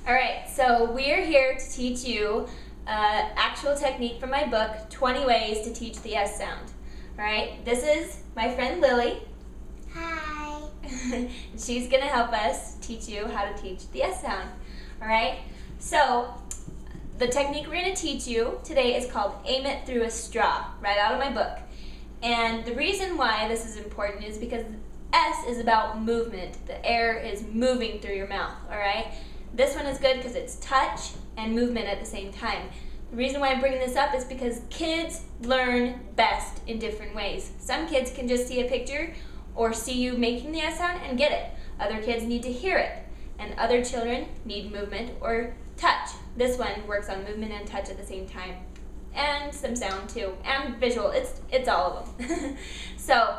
All right, so we're here to teach you actual technique from my book, 20 Ways to Teach the S Sound. All right, this is my friend Lily. Hi. She's going to help us teach you how to teach the S sound. All right, so the technique we're going to teach you today is called Aim It Through a Straw, right out of my book. And the reason why this is important is because S is about movement. The air is moving through your mouth, all right? This one is good because it's touch and movement at the same time. The reason why I'm bringing this up is because kids learn best in different ways. Some kids can just see a picture or see you making the S sound and get it. Other kids need to hear it. And other children need movement or touch. This one works on movement and touch at the same time. And some sound too, and visual. It's all of them. So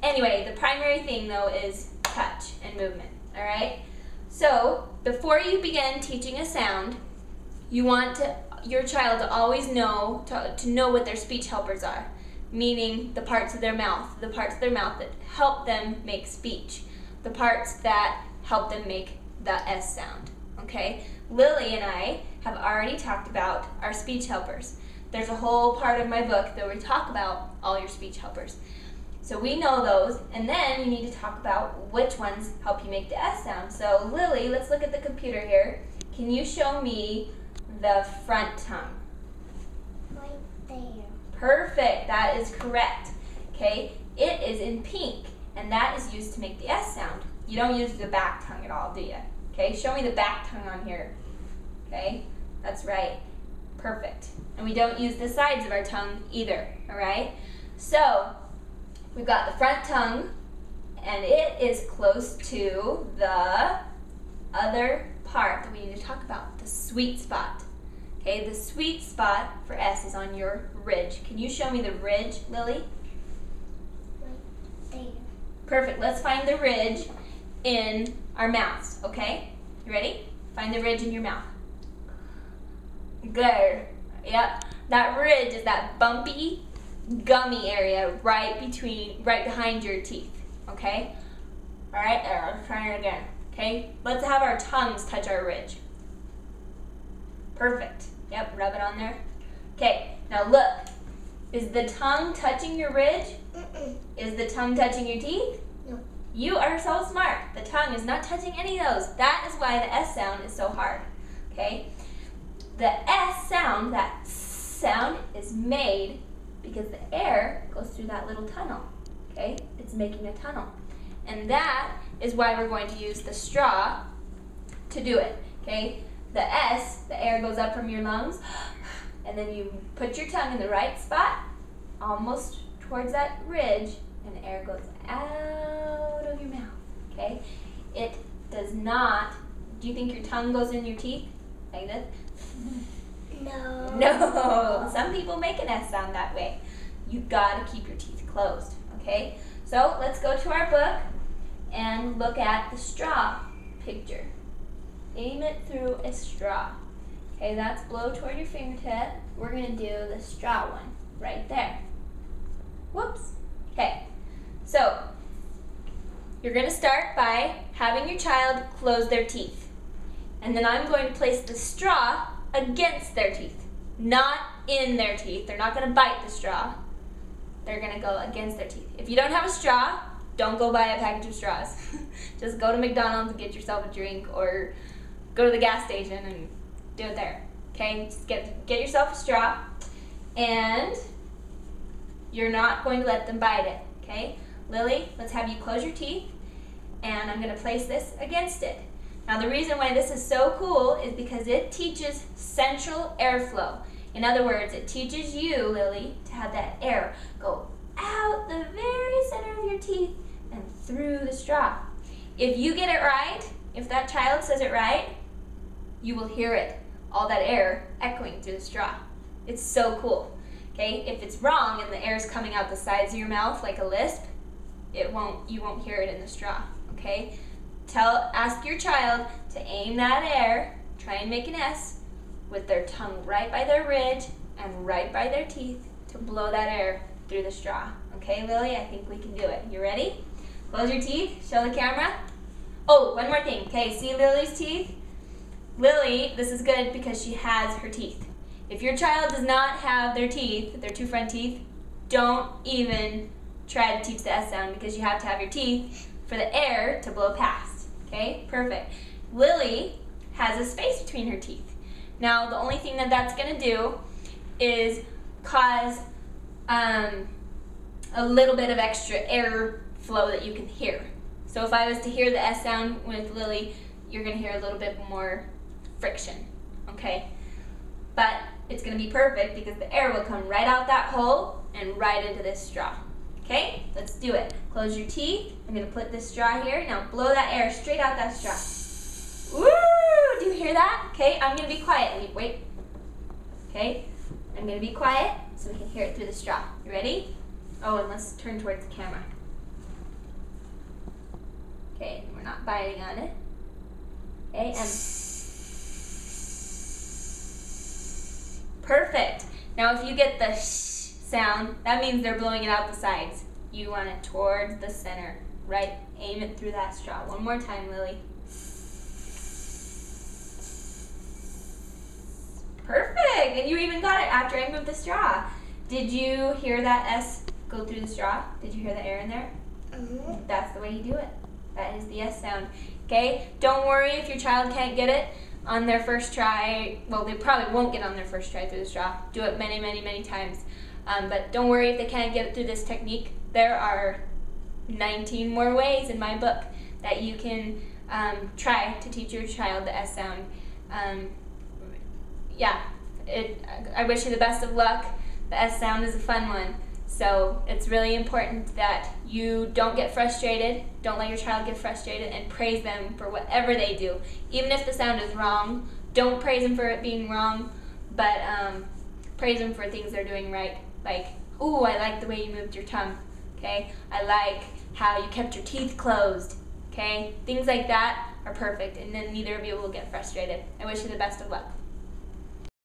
anyway, the primary thing though is touch and movement, all right? So before you begin teaching a sound, you want your child to always know, to know what their speech helpers are, meaning the parts of their mouth that help them make speech, the parts that help them make the S sound, okay? Lily and I have already talked about our speech helpers. There's a whole part of my book that we talk about all your speech helpers. So we know those, and then you need to talk about which ones help you make the S sound. So Lily, let's look at the computer here. Can you show me the front tongue? Right there. Perfect, that is correct. Okay, it is in pink, and that is used to make the S sound. You don't use the back tongue at all, do you? Okay, show me the back tongue on here. Okay, that's right. Perfect. And we don't use the sides of our tongue either, all right? So we've got the front tongue, and it is close to the other part that we need to talk about, the sweet spot. Okay, the sweet spot for S is on your ridge. Can you show me the ridge, Lily? Right there. Perfect. Let's find the ridge in our mouths, okay? You ready? Find the ridge in your mouth. Good. Yep. That ridge is that bumpy, gummy area right behind your teeth. Okay? Alright, there, let's try it again. Okay? Let's have our tongues touch our ridge. Perfect. Yep, rub it on there. Okay, now look. Is the tongue touching your ridge? Is the tongue touching your teeth? No. You are so smart. The tongue is not touching any of those. That is why the S sound is so hard. Okay? The S sound, that sound is made because the air goes through that little tunnel. Okay? It's making a tunnel. And that is why we're going to use the straw to do it. Okay? The S, the air goes up from your lungs, and then you put your tongue in the right spot, almost towards that ridge, and the air goes out of your mouth. Okay? It does not. Do you think your tongue goes in your teeth? Like this? No. No. Some people make an S sound that way. You gotta keep your teeth closed. Okay? So let's go to our book and look at the straw picture. Aim it through a straw. Okay, that's blow toward your fingertip. We're gonna do the straw one right there. Whoops. Okay, so you're gonna start by having your child close their teeth. And then I'm going to place the straw against their teeth, not in their teeth. They're not gonna bite the straw. They're gonna go against their teeth. If you don't have a straw, don't go buy a package of straws. Just go to McDonald's and get yourself a drink, or go to the gas station and do it there. Okay, just get yourself a straw, and you're not going to let them bite it. Okay, Lily, let's have you close your teeth, and I'm going to place this against it. Now the reason why this is so cool is because it teaches central airflow. In other words, it teaches you, Lily, to have that air go out the very center of your teeth and through the straw. If you get it right, if that child says it right, you will hear it, all that air echoing through the straw. It's so cool. Okay, if it's wrong and the air is coming out the sides of your mouth like a lisp, you won't hear it in the straw. Okay, ask your child to aim that air, try and make an S with their tongue right by their ridge and right by their teeth to blow that air through the straw. Okay, Lily, I think we can do it. You ready? Close your teeth, show the camera. Oh, one more thing. Okay, see Lily's teeth? Lily, this is good because she has her teeth. If your child does not have their teeth, their two front teeth, don't even try to teach the S sound because you have to have your teeth for the air to blow past. Okay, perfect. Lily has a space between her teeth. Now, the only thing that that's going to do is cause a little bit of extra air flow that you can hear. So if I was to hear the S sound with Lily, you're going to hear a little bit more friction, okay? But it's going to be perfect because the air will come right out that hole and right into this straw. Okay, let's do it. Close your teeth. I'm going to put this straw here. Now blow that air straight out that straw. Woo! Do you hear that? Okay, I'm going to be quiet. Wait. Okay, I'm going to be quiet so we can hear it through the straw. You ready? Oh, and let's turn towards the camera. Okay, we're not biting on it. Okay, and perfect. Now if you get the sh sound, that means they're blowing it out the sides. You want it towards the center, right? Aim it through that straw. One more time, Lily. Perfect, and you even got it after I moved the straw. Did you hear that S go through the straw? Did you hear the air in there? Mm-hmm. That's the way you do it. That is the S sound. Okay, don't worry if your child can't get it on their first try. Well, they probably won't get on their first try through the straw. Do it many, many, many times. But don't worry if they can't get it through this technique. There are 19 more ways in my book that you can try to teach your child the S sound. I wish you the best of luck. The S sound is a fun one. So it's really important that you don't get frustrated, don't let your child get frustrated, and praise them for whatever they do. Even if the sound is wrong, don't praise them for it being wrong, but praise them for things they're doing right. Like, ooh, I like the way you moved your tongue, okay? I like how you kept your teeth closed, okay? Things like that are perfect, and then neither of you will get frustrated. I wish you the best of luck.